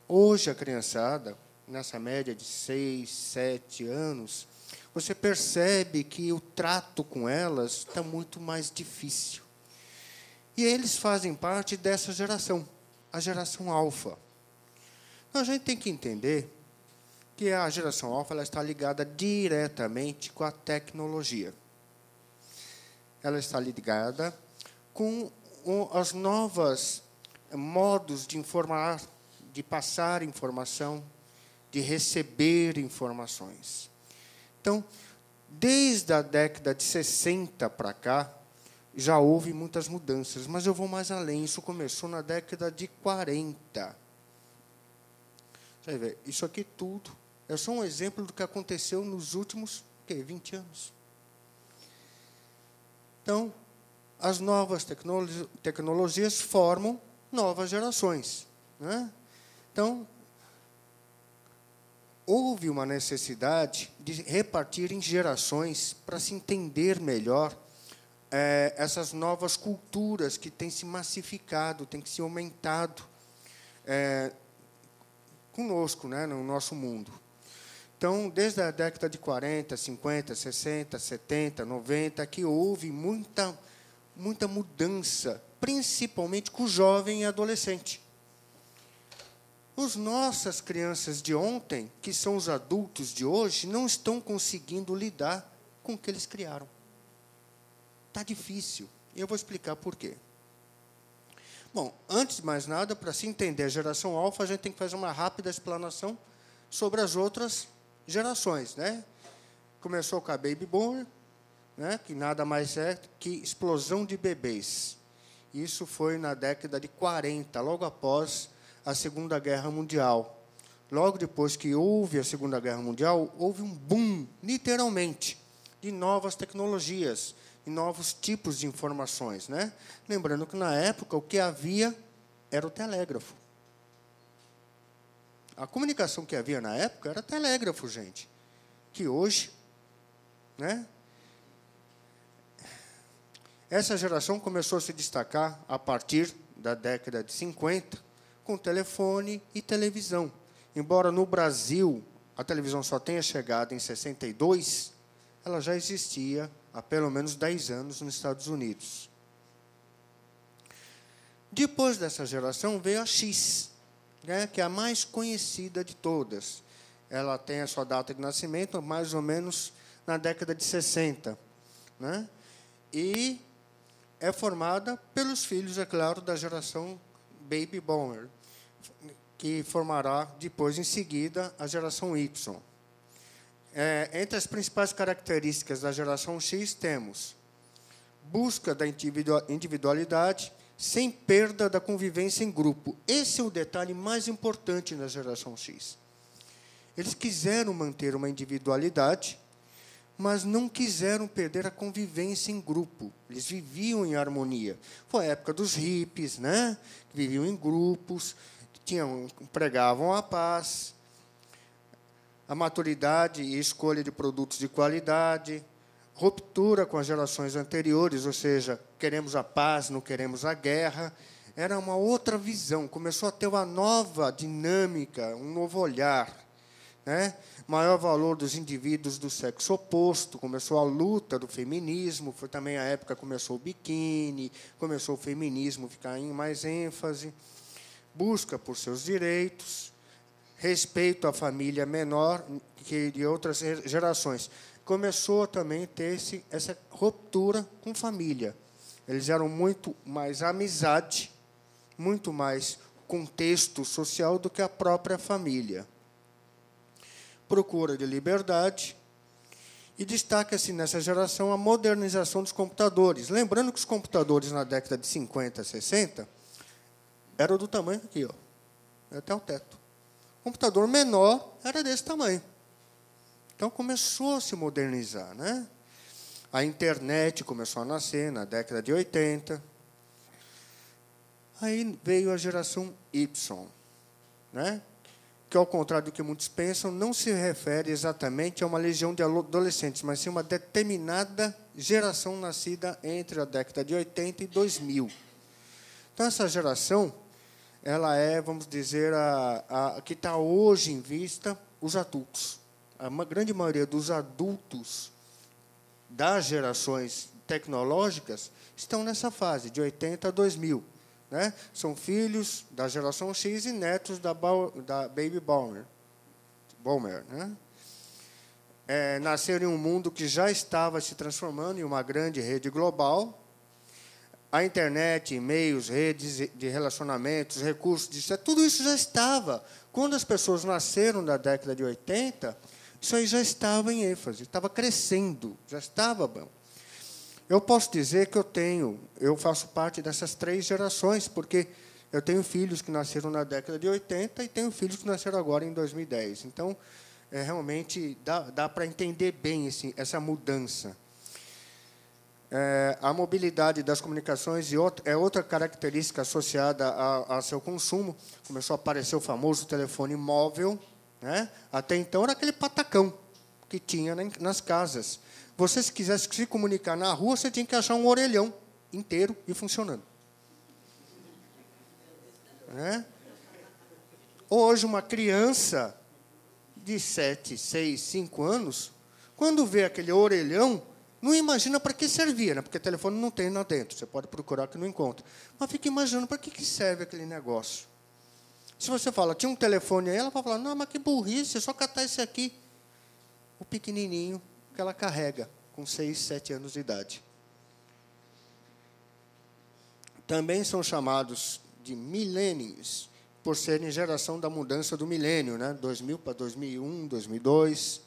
Hoje, a criançada, nessa média de 6, 7 anos, você percebe que o trato com elas está muito mais difícil. E eles fazem parte dessa geração, a geração alfa. Então, a gente tem que entender que a geração alfa ela está ligada diretamente com a tecnologia. Ela está ligada com as novas modos de informar, de passar informação, de receber informações. Então, desde a década de 60 para cá, já houve muitas mudanças, mas eu vou mais além. Isso começou na década de 40. Você vai ver, isso aqui tudo é só um exemplo do que aconteceu nos últimos 20 anos. Então, as novas tecnologias formam novas gerações, né? Então, houve uma necessidade de repartir em gerações para se entender melhor essas novas culturas que têm se massificado, têm se aumentado conosco, né, no nosso mundo. Então, desde a década de 40, 50, 60, 70, 90, que houve muita mudança, principalmente com o jovem e adolescente. As nossas crianças de ontem, que são os adultos de hoje, não estão conseguindo lidar com o que eles criaram. Está difícil. E eu vou explicar por quê. Bom, antes de mais nada, para se entender a geração alfa, a gente tem que fazer uma rápida explanação sobre as outras gerações, né? Começou com a Baby Boomer, né, que nada mais é que explosão de bebês. Isso foi na década de 40, logo após a Segunda Guerra Mundial. Logo depois que houve a Segunda Guerra Mundial, houve um boom, literalmente, de novas tecnologias e novos tipos de informações, né? Lembrando que, na época, o que havia era o telégrafo. A comunicação que havia na época era telégrafo, gente. Que hoje, né? Essa geração começou a se destacar a partir da década de 50, com telefone e televisão. Embora no Brasil a televisão só tenha chegado em 62, ela já existia há pelo menos 10 anos nos Estados Unidos. Depois dessa geração veio a X, né, que é a mais conhecida de todas. Ela tem a sua data de nascimento mais ou menos na década de 60. Né, e é formada pelos filhos, é claro, da geração Baby Boomer, que formará depois, em seguida, a geração Y. Entre as principais características da geração X, temos busca da individualidade sem perda da convivência em grupo. Esse é o detalhe mais importante na geração X. Eles quiseram manter uma individualidade, mas não quiseram perder a convivência em grupo. Eles viviam em harmonia. Foi a época dos hippies, né? Que viviam em grupos, pregavam a paz, a maturidade e escolha de produtos de qualidade, ruptura com as gerações anteriores, ou seja, queremos a paz, não queremos a guerra. Era uma outra visão. Começou a ter uma nova dinâmica, um novo olhar, né? Maior valor dos indivíduos do sexo oposto, começou a luta do feminismo, foi também a época que começou o biquíni, começou o feminismo a ficar em mais ênfase, busca por seus direitos, respeito à família menor que de outras gerações. Começou também a ter essa ruptura com família. Eles eram muito mais amizade, muito mais contexto social do que a própria família. Procura de liberdade, e destaca-se nessa geração a modernização dos computadores. Lembrando que os computadores na década de 50, 60, eram do tamanho aqui, ó, até o teto. O computador menor era desse tamanho. Então, começou a se modernizar, né? A internet começou a nascer na década de 80. Aí veio a geração Y, né? Que, ao contrário do que muitos pensam, não se refere exatamente a uma legião de adolescentes, mas sim uma determinada geração nascida entre a década de 80 e 2000. Então, essa geração ela é, vamos dizer, a que está hoje em vista os adultos. A grande maioria dos adultos das gerações tecnológicas estão nessa fase, de 80 a 2000. Né? São filhos da geração X e netos da Baby Boomer. Né? Nasceram em um mundo que já estava se transformando em uma grande rede global. A internet, e-mails, redes de relacionamentos, recursos, tudo isso já estava. Quando as pessoas nasceram na década de 80, isso aí já estava em ênfase, estava crescendo, já estava bom. Eu posso dizer que eu faço parte dessas 3 gerações, porque eu tenho filhos que nasceram na década de 80 e tenho filhos que nasceram agora em 2010. Então, realmente, dá para entender bem essa mudança. A mobilidade das comunicações é outra característica associada ao seu consumo. Começou a aparecer o famoso telefone móvel. Né? Até então, era aquele patacão que tinha nas casas. Você, se quisesse se comunicar na rua, você tinha que achar um orelhão inteiro e funcionando. Né? Hoje, uma criança de 7, 6, 5 anos, quando vê aquele orelhão, não imagina para que servia, né? Porque telefone não tem lá dentro, você pode procurar que não encontra. Mas fica imaginando para que serve aquele negócio. Se você fala, tinha um telefone aí, ela vai falar, não, mas que burrice, é só catar esse aqui. O pequenininho que ela carrega, com 6, 7 anos de idade. Também são chamados de millennials, por serem geração da mudança do milênio, né? 2000 para 2001, 2002.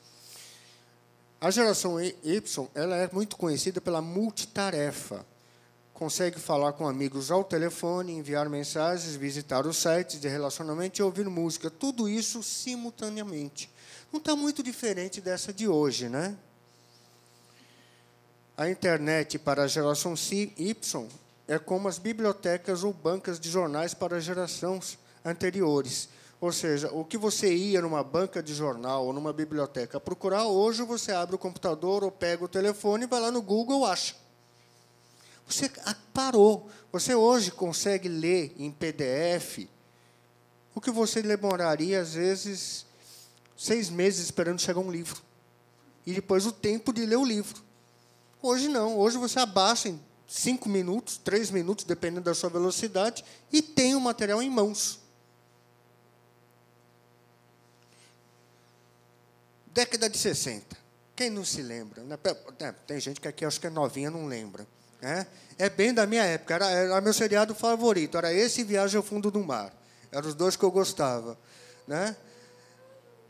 A geração Y ela é muito conhecida pela multitarefa. Consegue falar com amigos ao telefone, enviar mensagens, visitar os sites de relacionamento e ouvir música. Tudo isso simultaneamente. Não está muito diferente dessa de hoje, né? A internet para a geração Y é como as bibliotecas ou bancas de jornais para gerações anteriores. Ou seja, o que você ia numa banca de jornal ou numa biblioteca procurar, hoje você abre o computador ou pega o telefone e vai lá no Google e acha. Você parou. Você hoje consegue ler em PDF o que você demoraria, às vezes, 6 meses esperando chegar um livro. E depois o tempo de ler o livro. Hoje não. Hoje você abaixa em 5 minutos, 3 minutos, dependendo da sua velocidade, e tem o material em mãos. Década de 60. Quem não se lembra? Tem gente que aqui acho que é novinha, não lembra. É bem da minha época. Era meu seriado favorito. Era esse e Viagem ao Fundo do Mar. Eram os 2 que eu gostava. Né?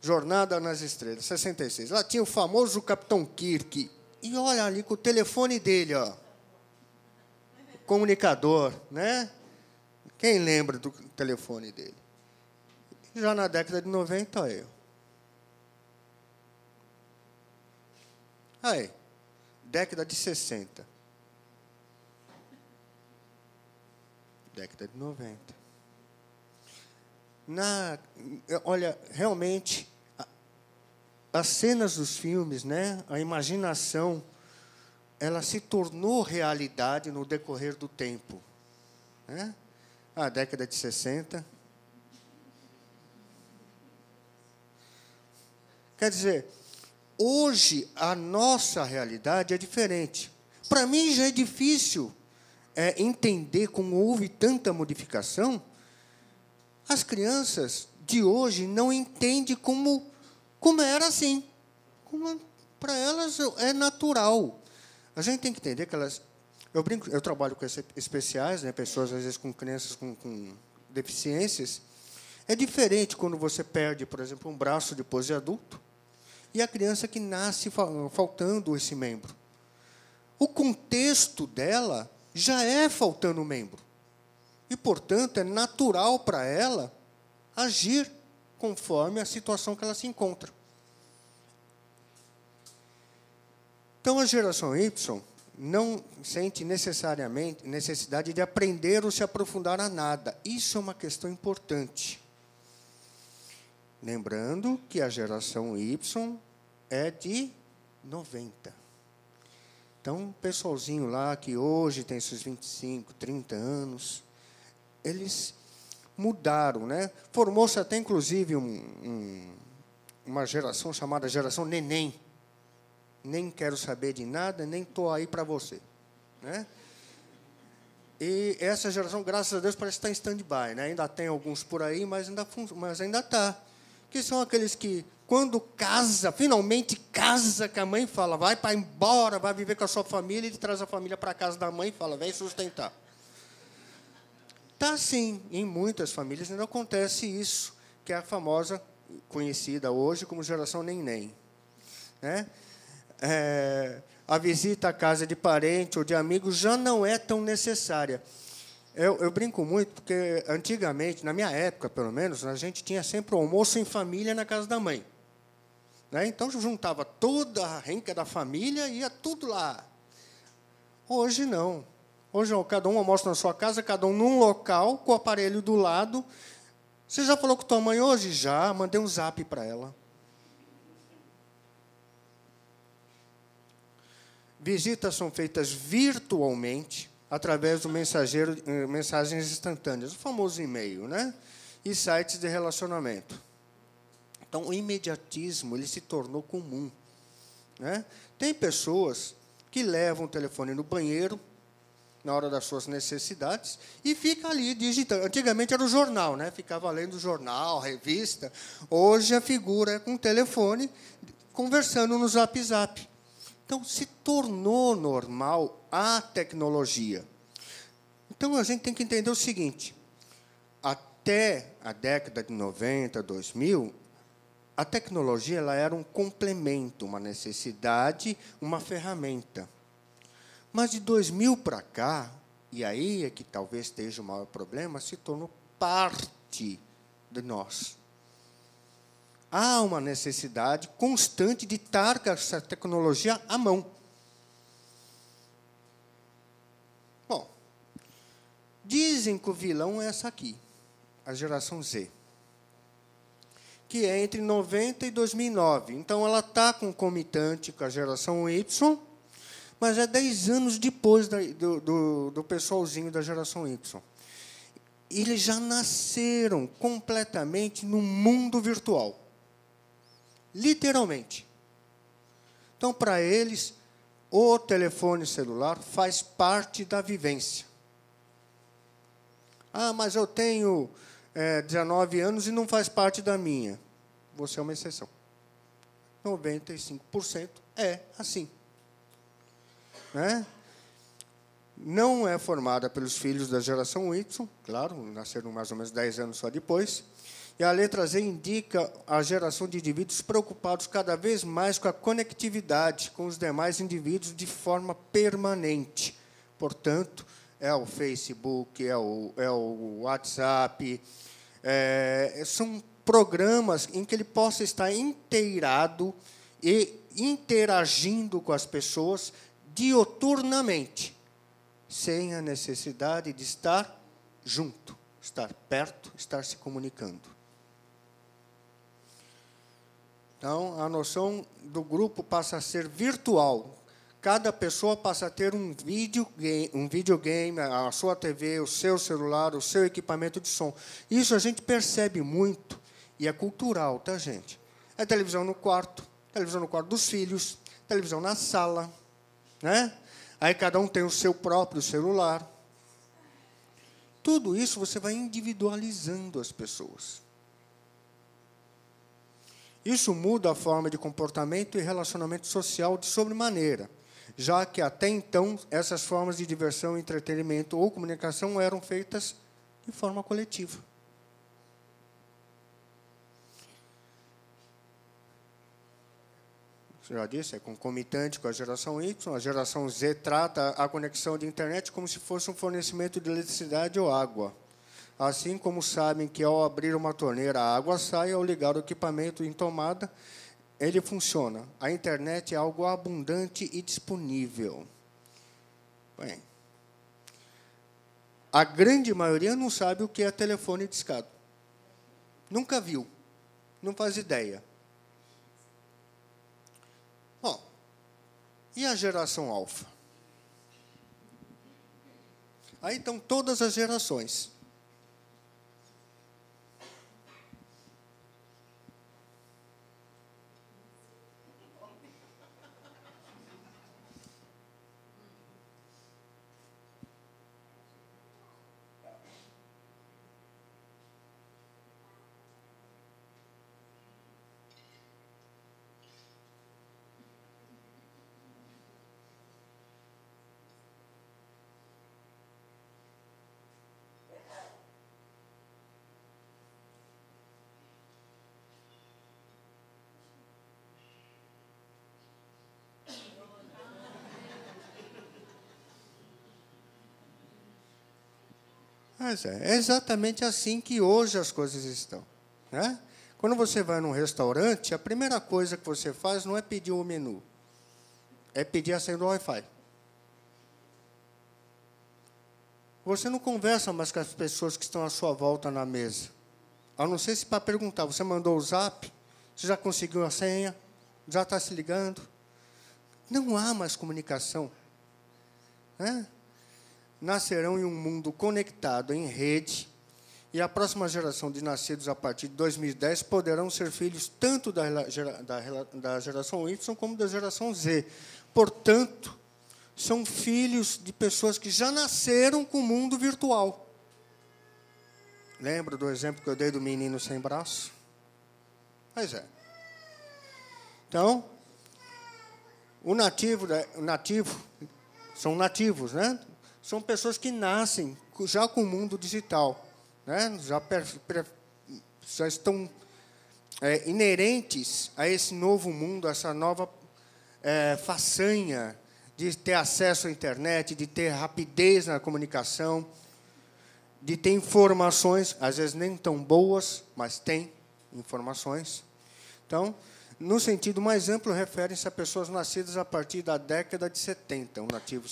Jornada nas Estrelas, 66. Lá tinha o famoso Capitão Kirk. E olha ali com o telefone dele, ó. Comunicador, né? Quem lembra do telefone dele? Já na década de 90, olha eu. Aí, década de 60. Década de 90. Olha, realmente, as cenas dos filmes, né, a imaginação, ela se tornou realidade no decorrer do tempo. Né? A década de 60. Quer dizer, hoje a nossa realidade é diferente. Para mim já é difícil entender como houve tanta modificação. As crianças de hoje não entendem como era assim. Para elas é natural. A gente tem que entender que elas... Eu trabalho com especiais, né, pessoas, às vezes, com crianças com deficiências. É diferente quando você perde, por exemplo, um braço depois de adulto e a criança que nasce faltando esse membro. O contexto dela já é faltando um membro. E, portanto, é natural para ela agir conforme a situação que ela se encontra. Então, a geração Y não sente necessariamente necessidade de aprender ou se aprofundar a nada. Isso é uma questão importante. Lembrando que a geração Y é de 90. Então, o pessoalzinho lá, que hoje tem seus 25, 30 anos, eles mudaram, né? Formou-se até, inclusive, uma geração chamada geração neném. Nem quero saber de nada, nem estou aí para você. Né? E essa geração, graças a Deus, parece estar em stand-by. Né? Ainda tem alguns por aí, mas ainda está. Que são aqueles que, quando casa, finalmente casa, que a mãe fala, vai para embora, vai viver com a sua família, ele traz a família para a casa da mãe e fala, vem sustentar. Tá sim, em muitas famílias ainda acontece isso, que é a famosa, conhecida hoje como geração neném. Né? A visita à casa de parente ou de amigos já não é tão necessária. Eu brinco muito, porque antigamente, na minha época, pelo menos, a gente tinha sempre o almoço em família na casa da mãe. Né? Então, juntava toda a renca da família e ia tudo lá. Hoje, não. Hoje, cada um almoça na sua casa, cada um num local, com o aparelho do lado. Você já falou com tua mãe hoje? Já, mandei um zap para ela. Visitas são feitas virtualmente, através do mensageiro, mensagens instantâneas, o famoso e-mail, né? E sites de relacionamento. Então, o imediatismo ele se tornou comum. Né? Tem pessoas que levam o telefone no banheiro, na hora das suas necessidades, e fica ali digitando. Antigamente era o jornal, né? Ficava lendo o jornal, revista. Hoje a figura é com o telefone, conversando no Zap Zap. Então, se tornou normal a tecnologia. Então, a gente tem que entender o seguinte, até a década de 90, 2000, a tecnologia ela era um complemento, uma necessidade, uma ferramenta. Mas de 2000 para cá, e aí é que talvez esteja o maior problema, se tornou parte de nós. Há uma necessidade constante de estar com essa tecnologia à mão. Bom, dizem que o vilão é essa aqui, a geração Z, que é entre 90 e 2009. Então, ela está concomitante com a geração Y, mas é 10 anos depois do pessoalzinho da geração Y. Eles já nasceram completamente no mundo virtual. Literalmente. Então, para eles, o telefone celular faz parte da vivência. Ah, mas eu tenho 19 anos e não faz parte da minha. Você é uma exceção. 95% é assim. Né? Não é formada pelos filhos da geração Y, claro, nasceram mais ou menos 10 anos só depois. E a letra Z indica a geração de indivíduos preocupados cada vez mais com a conectividade com os demais indivíduos de forma permanente. Portanto, é o Facebook, é o WhatsApp, são programas em que ele possa estar inteirado e interagindo com as pessoas dioturnamente, sem a necessidade de estar junto, estar perto, estar se comunicando. Então, a noção do grupo passa a ser virtual. Cada pessoa passa a ter um videogame, a sua TV, o seu celular, o seu equipamento de som. Isso a gente percebe muito, e é cultural, tá, gente? É televisão no quarto dos filhos, televisão na sala, né? Aí cada um tem o seu próprio celular. Tudo isso você vai individualizando as pessoas. Isso muda a forma de comportamento e relacionamento social de sobremaneira, já que, até então, essas formas de diversão, entretenimento ou comunicação eram feitas de forma coletiva. Já disse, é concomitante com a geração Y. A geração Z trata a conexão de internet como se fosse um fornecimento de eletricidade ou água. Assim como sabem que, ao abrir uma torneira, a água sai, ao ligar o equipamento em tomada, ele funciona. A internet é algo abundante e disponível. Bem, a grande maioria não sabe o que é telefone discado. Nunca viu. Não faz ideia. Bom, e a geração alfa? Aí estão todas as gerações. Mas é exatamente assim que hoje as coisas estão, né? Quando você vai num restaurante, a primeira coisa que você faz não é pedir o menu, é pedir a senha do Wi-Fi. Você não conversa mais com as pessoas que estão à sua volta na mesa. A não ser se para perguntar, você mandou o zap, você já conseguiu a senha, já está se ligando. Não há mais comunicação, né? Nascerão em um mundo conectado em rede, e a próxima geração de nascidos a partir de 2010 poderão ser filhos tanto da geração Y como da geração Z. Portanto, são filhos de pessoas que já nasceram com o mundo virtual. Lembra do exemplo que eu dei do menino sem braço? Pois é. Então, são nativos, né? São pessoas que nascem já com o mundo digital, né? Já estão inerentes a esse novo mundo, a essa nova façanha de ter acesso à internet, de ter rapidez na comunicação, de ter informações, às vezes nem tão boas, mas tem informações. Então, no sentido mais amplo, refere-se a pessoas nascidas a partir da década de 70, um nativo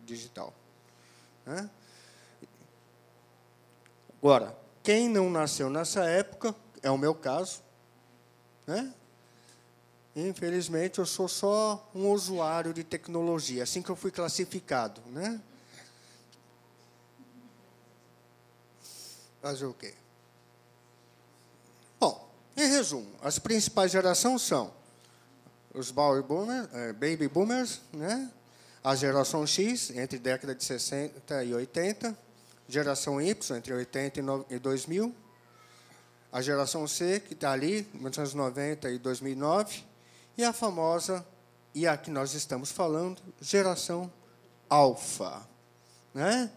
digital, né? Agora, quem não nasceu nessa época, é o meu caso, né? Infelizmente, eu sou só um usuário de tecnologia, assim que eu fui classificado, né? Fazer o quê? Bom, em resumo, as principais gerações são os baby boomers, né? A geração X, entre década de 60 e 80, geração Y, entre 80 e 2000, a geração C, que está ali, 1990 e 2009, e a famosa, e a que nós estamos falando, geração Alfa, né?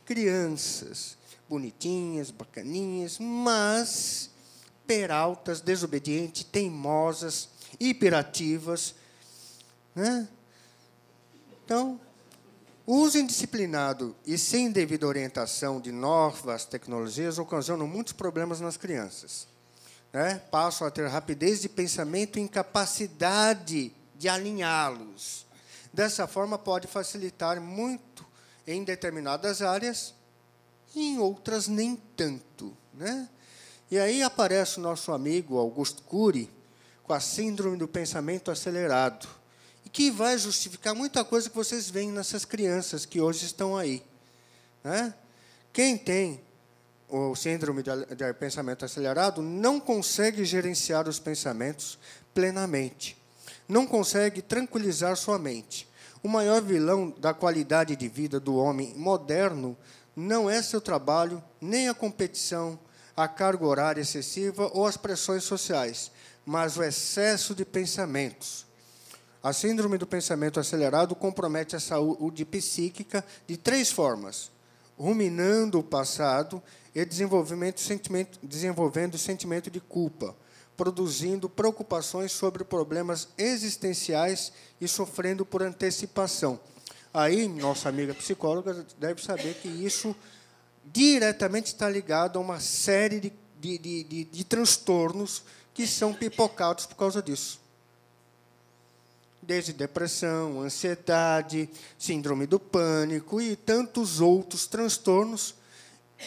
Crianças bonitinhas, bacaninhas, mas peraltas, desobedientes, teimosas, hiperativas, né? Então, o uso indisciplinado e sem devida orientação de novas tecnologias ocasionam muitos problemas nas crianças, né? Passam a ter rapidez de pensamento e incapacidade de alinhá-los. Dessa forma, pode facilitar muito em determinadas áreas e em outras nem tanto, né? E aí aparece o nosso amigo Augusto Cury com a síndrome do pensamento acelerado, e que vai justificar muita coisa que vocês veem nessas crianças que hoje estão aí, né? Quem tem o síndrome de pensamento acelerado não consegue gerenciar os pensamentos plenamente, não consegue tranquilizar sua mente. O maior vilão da qualidade de vida do homem moderno não é seu trabalho, nem a competição, a carga horária excessiva ou as pressões sociais, mas o excesso de pensamentos. A síndrome do pensamento acelerado compromete a saúde psíquica de 3 formas: ruminando o passado e desenvolvendo sentimento de culpa, produzindo preocupações sobre problemas existenciais e sofrendo por antecipação. Aí, nossa amiga psicóloga deve saber que isso diretamente está ligado a uma série de transtornos que são pipocados por causa disso. Desde depressão, ansiedade, síndrome do pânico e tantos outros transtornos.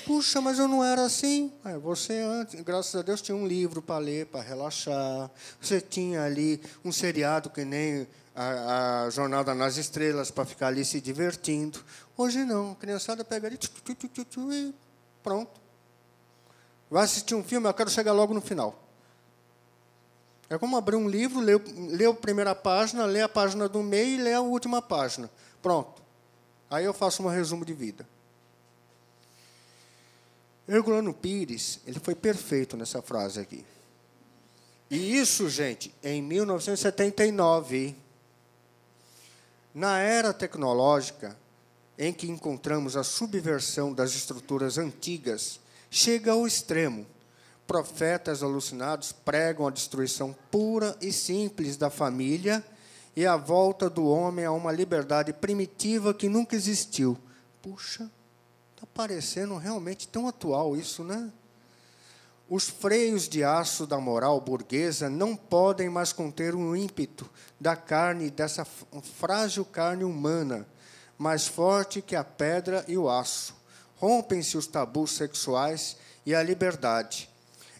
Puxa, mas eu não era assim. Você, antes, graças a Deus, tinha um livro para ler, para relaxar. Você tinha ali um seriado que nem a Jornada nas Estrelas, para ficar ali se divertindo. Hoje não. A criançada pega ali e pronto. Vai assistir um filme, eu quero chegar logo no final. É como abrir um livro, ler a primeira página, ler a página do meio e ler a última página. Pronto. Aí eu faço um resumo de vida. Herculano Pires, ele foi perfeito nessa frase aqui. E isso, gente, em 1979, na era tecnológica, em que encontramos a subversão das estruturas antigas, chega ao extremo. Profetas alucinados pregam a destruição pura e simples da família e a volta do homem a uma liberdade primitiva que nunca existiu. Puxa, Está parecendo realmente tão atual isso, né? Os freios de aço da moral burguesa não podem mais conter o ímpeto da carne, dessa frágil carne humana, mais forte que a pedra e o aço. Rompem-se os tabus sexuais e a liberdade.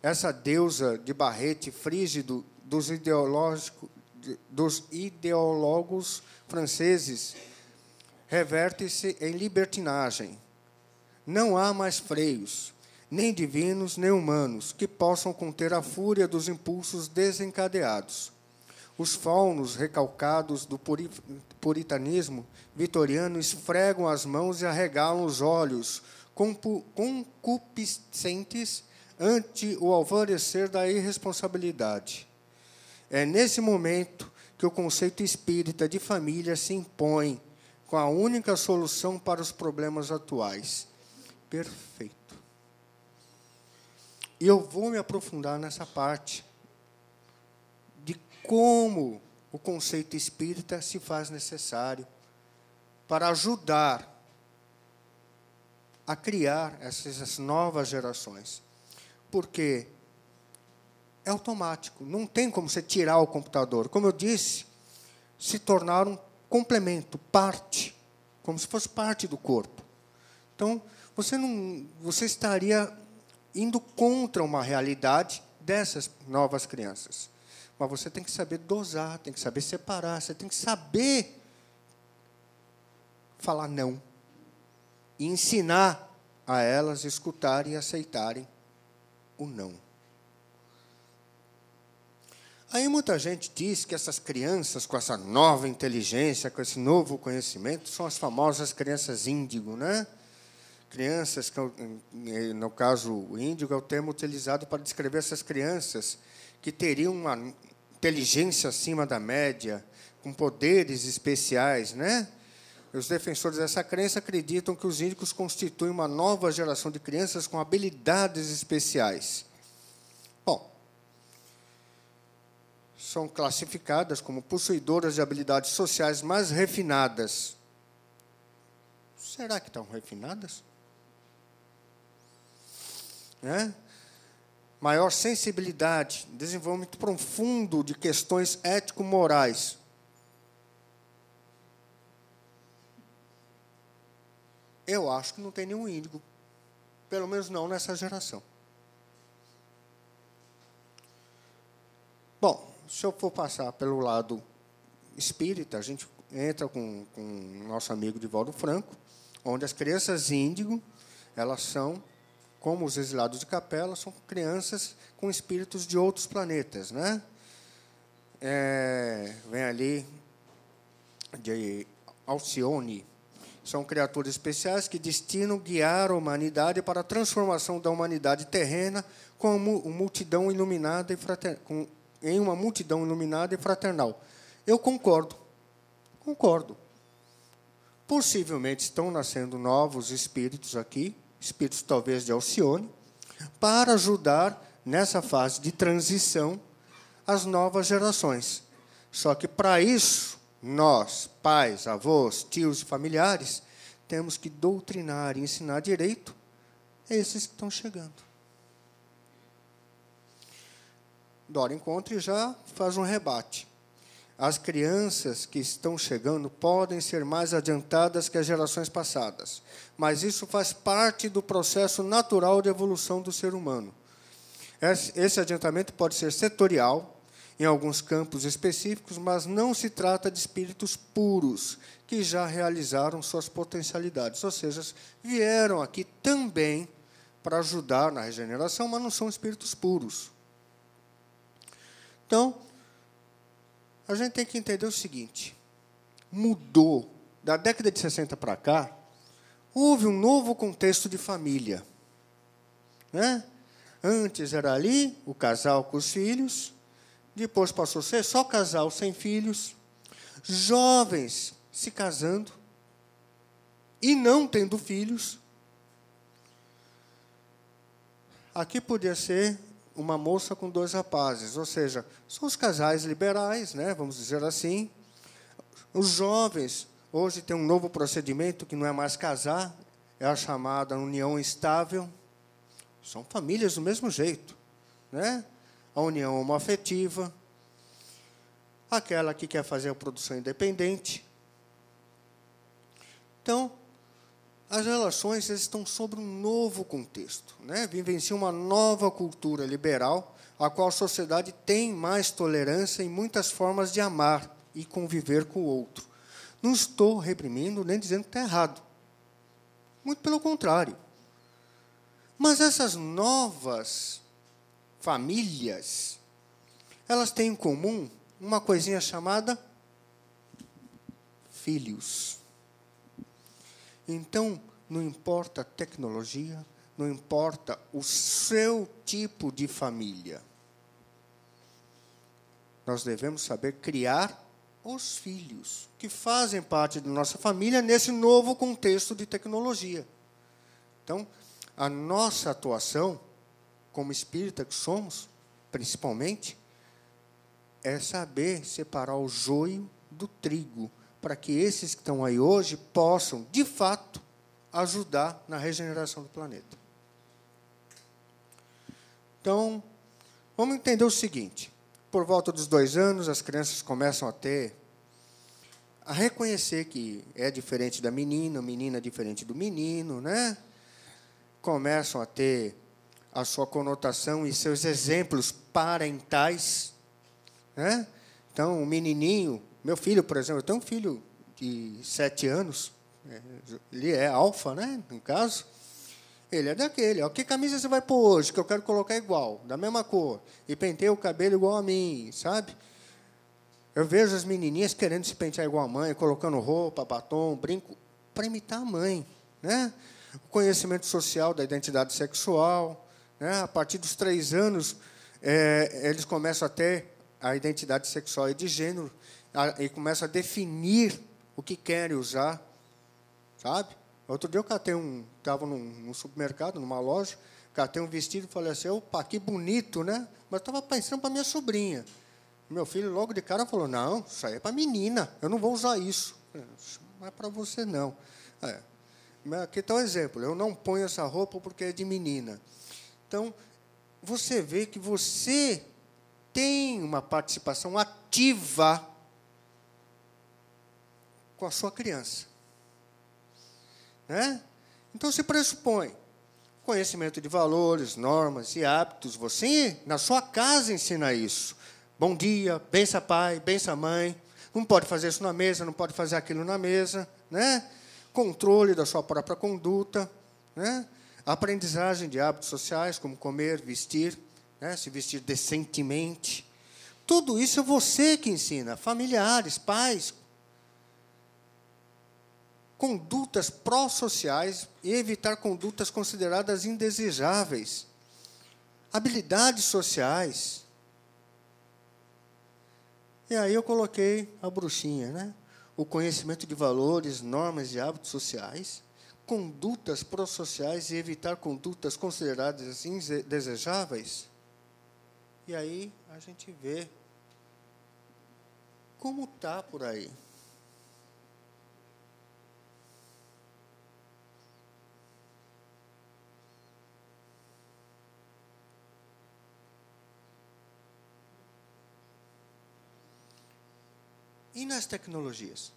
Essa deusa de barrete frígido dos ideólogos franceses reverte-se em libertinagem. Não há mais freios, nem divinos, nem humanos, que possam conter a fúria dos impulsos desencadeados. Os faunos recalcados do puritanismo vitoriano esfregam as mãos e arregalam os olhos, concupiscentes ante o alvorecer da irresponsabilidade. É nesse momento que o conceito espírita de família se impõe com a única solução para os problemas atuais. Perfeito. E eu vou me aprofundar nessa parte de como o conceito espírita se faz necessário para ajudar a criar essas novas gerações. Porque é automático, não tem como você tirar o computador. Como eu disse, se tornar um complemento, parte, como se fosse parte do corpo. Então, você estaria indo contra uma realidade dessas novas crianças. Mas você tem que saber dosar, tem que saber separar, você tem que saber falar não. E ensinar a elas escutarem e aceitarem o não. Aí muita gente diz que essas crianças, com essa nova inteligência, com esse novo conhecimento, são as famosas crianças índigo, né? Crianças, no caso, o índigo é o termo utilizado para descrever essas crianças que teriam uma inteligência acima da média, com poderes especiais, né? Os defensores dessa crença acreditam que os índicos constituem uma nova geração de crianças com habilidades especiais. Bom, são classificadas como possuidoras de habilidades sociais mais refinadas. Será que estão refinadas? Maior sensibilidade, desenvolvimento profundo de questões ético-morais. Eu acho que não tem nenhum índigo, pelo menos não nessa geração. Bom, se eu for passar pelo lado espírita, a gente entra com o nosso amigo Divaldo Franco, onde as crianças índigo, elas são, como os exilados de capela, são crianças com espíritos de outros planetas, né? Vem ali de Alcione. São criaturas especiais que destinam guiar a humanidade para a transformação da humanidade terrena com uma multidão iluminada em uma multidão iluminada e fraternal. Eu concordo. Possivelmente estão nascendo novos espíritos aqui, espíritos talvez de Alcione, para ajudar nessa fase de transição as novas gerações. Só que, para isso, nós, pais, avós, tios e familiares, temos que doutrinar e ensinar direito esses que estão chegando. Dora Encontre já faz um rebate. As crianças que estão chegando podem ser mais adiantadas que as gerações passadas, mas isso faz parte do processo natural de evolução do ser humano. Esse adiantamento pode ser setorial, em alguns campos específicos, mas não se trata de espíritos puros, que já realizaram suas potencialidades, ou seja, vieram aqui também para ajudar na regeneração, mas não são espíritos puros. Então, a gente tem que entender o seguinte, mudou, da década de 60 para cá, houve um novo contexto de família. Né? Antes era ali, o casal com os filhos, depois passou a ser só casal sem filhos, jovens se casando e não tendo filhos. Aqui podia ser uma moça com 2 rapazes, ou seja, são os casais liberais, né, vamos dizer assim. Os jovens, hoje tem um novo procedimento que não é mais casar, é a chamada união estável. São famílias do mesmo jeito, né? A união homoafetiva, aquela que quer fazer a produção independente. Então, as relações estão sobre um novo contexto, né? Vivencia uma nova cultura liberal, a qual a sociedade tem mais tolerância em muitas formas de amar e conviver com o outro. Não estou reprimindo nem dizendo que está errado. Muito pelo contrário. Mas essas novas famílias, elas têm em comum uma coisinha chamada filhos. Então, não importa a tecnologia, não importa o seu tipo de família. Nós devemos saber criar os filhos que fazem parte da nossa família nesse novo contexto de tecnologia. Então, a nossa atuação, como espírita que somos, principalmente, é saber separar o joio do trigo, para que esses que estão aí hoje possam, de fato, ajudar na regeneração do planeta. Então, vamos entender o seguinte. Por volta dos 2 anos, as crianças começam a reconhecer que é diferente da menina, a menina é diferente do menino, né? Começam a ter a sua conotação e seus exemplos parentais, né? Então, o menininho, meu filho, por exemplo, eu tenho um filho de 7 anos, ele é alfa, né, no caso. Ele é daquele, ó, que camisa você vai pôr hoje, que eu quero colocar igual, da mesma cor, e penteia o cabelo igual a mim, sabe? Eu vejo as menininhas querendo se pentear igual a mãe, colocando roupa, batom, brinco, para imitar a mãe, né? O conhecimento social da identidade sexual, né? A partir dos 3 anos, eles começam a ter a identidade sexual e de gênero, e começam a definir o que querem usar, sabe? Outro dia eu estava num supermercado, numa loja, catei um vestido e falei assim, opa, que bonito, né? Mas estava pensando para minha sobrinha. Meu filho, logo de cara, falou, não, isso aí é para menina, eu não vou usar isso. Não é para você, não. Aqui está o exemplo, eu não ponho essa roupa porque é de menina. Então, você vê que você tem uma participação ativa com a sua criança. Né? Então, se pressupõe conhecimento de valores, normas e hábitos. Você, na sua casa, ensina isso. Bom dia, bença pai, bença mãe. Não pode fazer isso na mesa, não pode fazer aquilo na mesa. Né? Controle da sua própria conduta. Né? Aprendizagem de hábitos sociais, como comer, vestir, né? Se vestir decentemente. Tudo isso é você que ensina. Familiares, pais. Condutas pró-sociais e evitar condutas consideradas indesejáveis. Habilidades sociais. E aí eu coloquei a bruxinha, né? O conhecimento de valores, normas e hábitos sociais, condutas pró-sociais e evitar condutas consideradas indesejáveis. E aí a gente vê como está por aí. E nas tecnologias?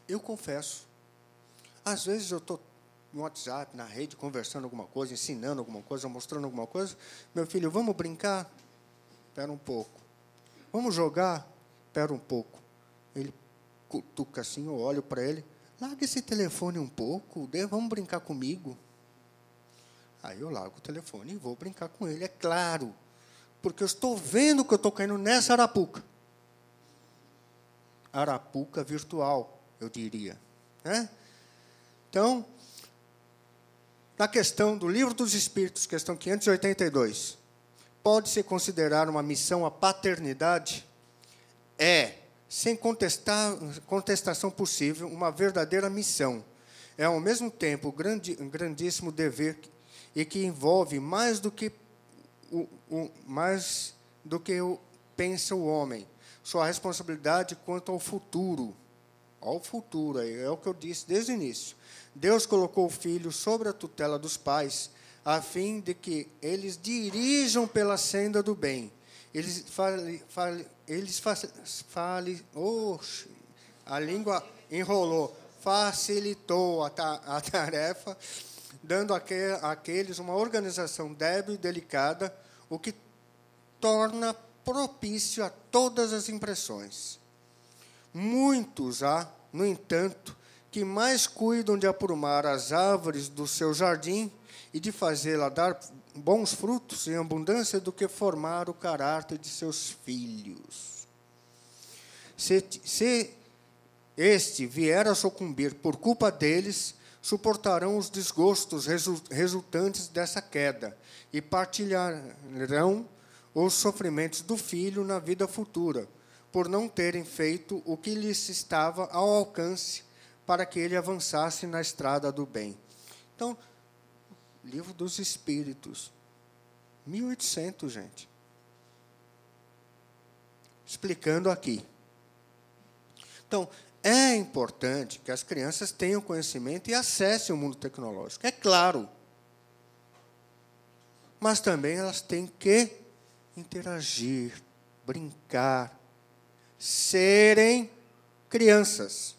Eu confesso, às vezes eu estou no WhatsApp, na rede, conversando alguma coisa, ensinando alguma coisa, mostrando alguma coisa. Meu filho, vamos brincar? Espera um pouco. Vamos jogar? Espera um pouco. Ele cutuca assim, eu olho para ele. Larga esse telefone um pouco, vamos brincar comigo. Aí eu largo o telefone e vou brincar com ele, é claro. Porque eu estou vendo que eu estou caindo nessa arapuca. Arapuca virtual, eu diria. Né? Então, na questão do Livro dos Espíritos, questão 582, pode-se considerar uma missão a paternidade? Sem contestação possível, uma verdadeira missão. É, ao mesmo tempo, um grandíssimo dever e que envolve mais do que pensa o homem, sua responsabilidade quanto ao futuro. ao futuro, é o que eu disse desde o início. Deus colocou o filho sobre a tutela dos pais, a fim de que eles dirijam pela senda do bem. A língua enrolou, facilitou a tarefa, dando àqueles uma organização débil e delicada, o que torna propício a todas as impressões. Muitos há, no entanto, que mais cuidam de aprumar as árvores do seu jardim e de fazê-la dar bons frutos em abundância do que formar o caráter de seus filhos. Se este vier a sucumbir por culpa deles, suportarão os desgostos resultantes dessa queda e partilharão os sofrimentos do filho na vida futura, por não terem feito o que lhes estava ao alcance para que ele avançasse na estrada do bem. Então, Livro dos Espíritos, 1800, gente. Explicando aqui. Então, é importante que as crianças tenham conhecimento e acessem o mundo tecnológico, é claro. Mas também elas têm que interagir, brincar, serem crianças,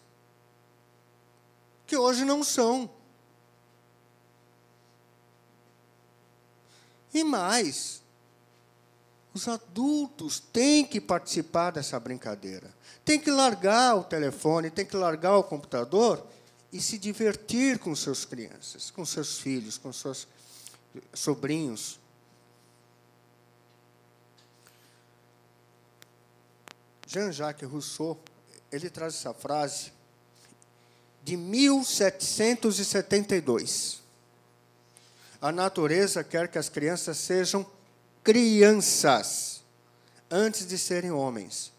que hoje não são. E mais, os adultos têm que participar dessa brincadeira. Tem que largar o telefone, tem que largar o computador e se divertir com suas crianças, com seus filhos, com seus sobrinhos. Jean-Jacques Rousseau, ele traz essa frase de 1772. A natureza quer que as crianças sejam crianças antes de serem homens.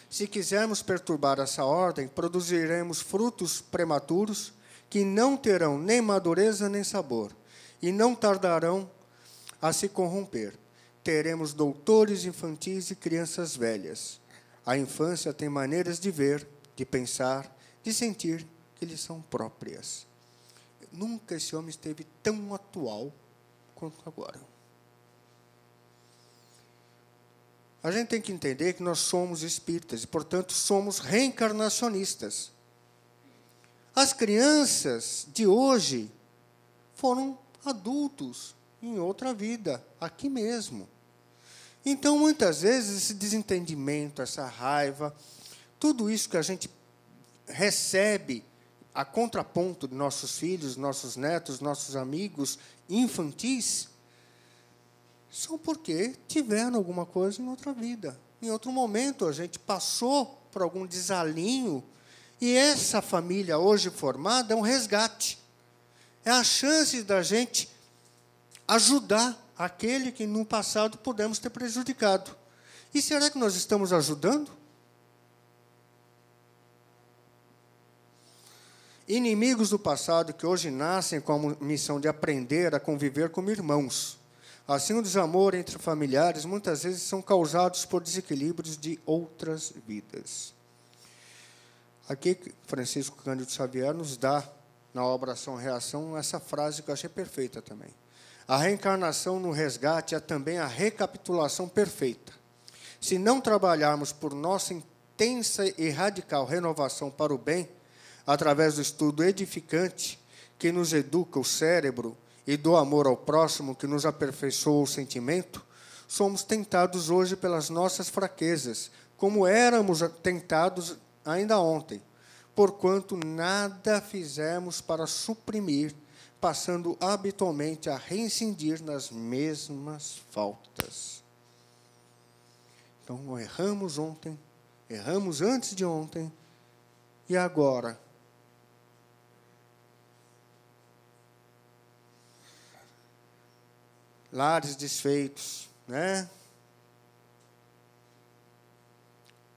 Se quisermos perturbar essa ordem, produziremos frutos prematuros que não terão nem madureza nem sabor e não tardarão a se corromper. Teremos doutores infantis e crianças velhas. A infância tem maneiras de ver, de pensar, de sentir que lhes são próprias. Nunca esse homem esteve tão atual quanto agora. A gente tem que entender que nós somos espíritas e, portanto, somos reencarnacionistas. As crianças de hoje foram adultos em outra vida, aqui mesmo. Então, muitas vezes, esse desentendimento, essa raiva, tudo isso que a gente recebe a contraponto de nossos filhos, nossos netos, nossos amigos infantis, são porque tiveram alguma coisa em outra vida. Em outro momento, a gente passou por algum desalinho, e essa família hoje formada é um resgate. É a chance da gente ajudar aquele que no passado pudemos ter prejudicado. E será que nós estamos ajudando? Inimigos do passado que hoje nascem com a missão de aprender a conviver como irmãos. Assim, o desamor entre familiares muitas vezes são causados por desequilíbrios de outras vidas. Aqui, Francisco Cândido Xavier nos dá, na obra Ação-Reação, essa frase que eu achei perfeita também. A reencarnação no resgate é também a recapitulação perfeita. Se não trabalharmos por nossa intensa e radical renovação para o bem, através do estudo edificante que nos educa o cérebro e do amor ao próximo que nos aperfeiçoa o sentimento, somos tentados hoje pelas nossas fraquezas, como éramos tentados ainda ontem, porquanto nada fizemos para suprimir, passando habitualmente a reincidir nas mesmas faltas. Então, erramos ontem, erramos antes de ontem, e agora? Lares desfeitos, né?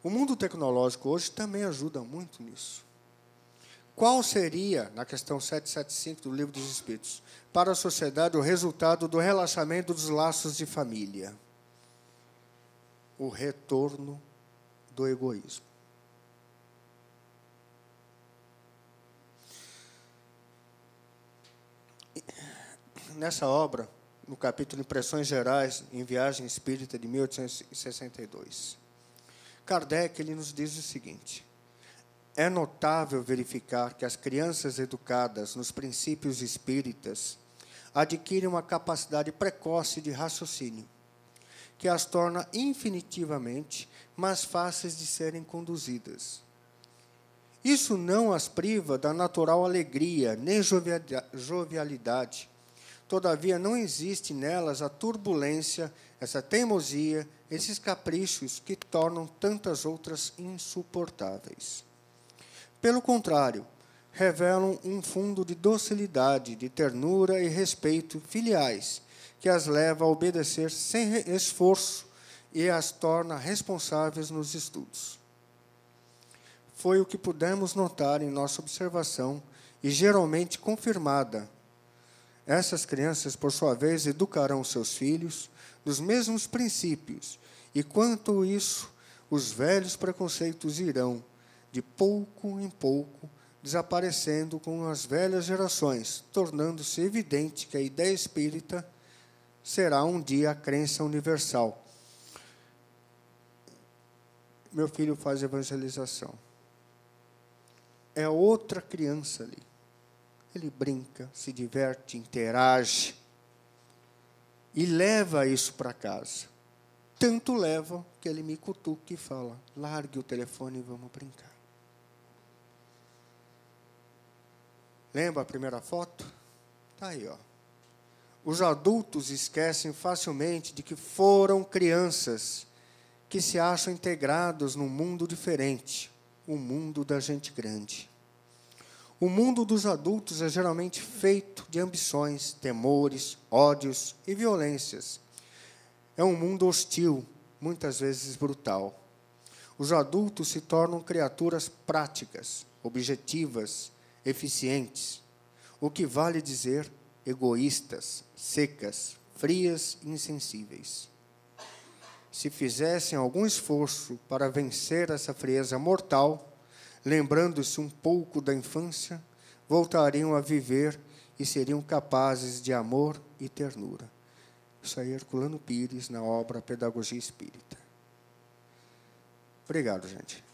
O mundo tecnológico hoje também ajuda muito nisso. Qual seria, na questão 775 do Livro dos Espíritos, para a sociedade o resultado do relaxamento dos laços de família? O retorno do egoísmo. nessa obra, no capítulo Impressões Gerais em Viagem Espírita de 1862. Kardec ele nos diz o seguinte: é notável verificar que as crianças educadas nos princípios espíritas adquirem uma capacidade precoce de raciocínio, que as torna infinitivamente mais fáceis de serem conduzidas. Isso não as priva da natural alegria, nem jovialidade. Todavia, não existe nelas a turbulência, essa teimosia, esses caprichos que tornam tantas outras insuportáveis. Pelo contrário, revelam um fundo de docilidade, de ternura e respeito filiais, que as leva a obedecer sem esforço e as torna responsáveis nos estudos. Foi o que pudemos notar em nossa observação e geralmente confirmada. Essas crianças, por sua vez, educarão seus filhos nos mesmos princípios, e quanto isso, os velhos preconceitos irão, de pouco em pouco, desaparecendo com as velhas gerações, tornando-se evidente que a ideia espírita será um dia a crença universal. Meu filho faz evangelização. É outra criança ali. Ele brinca, se diverte, interage e leva isso para casa. Tanto leva que ele me cutuca e fala: largue o telefone e vamos brincar. Lembra a primeira foto? Está aí, ó. Os adultos esquecem facilmente de que foram crianças que se acham integrados num mundo diferente, o mundo da gente grande. O mundo dos adultos é geralmente feito de ambições, temores, ódios e violências. É um mundo hostil, muitas vezes brutal. Os adultos se tornam criaturas práticas, objetivas, eficientes, o que vale dizer egoístas, secas, frias e insensíveis. Se fizessem algum esforço para vencer essa frieza mortal, lembrando-se um pouco da infância, voltariam a viver e seriam capazes de amor e ternura. Isso aí é Herculano Pires, na obra Pedagogia Espírita. Obrigado, gente.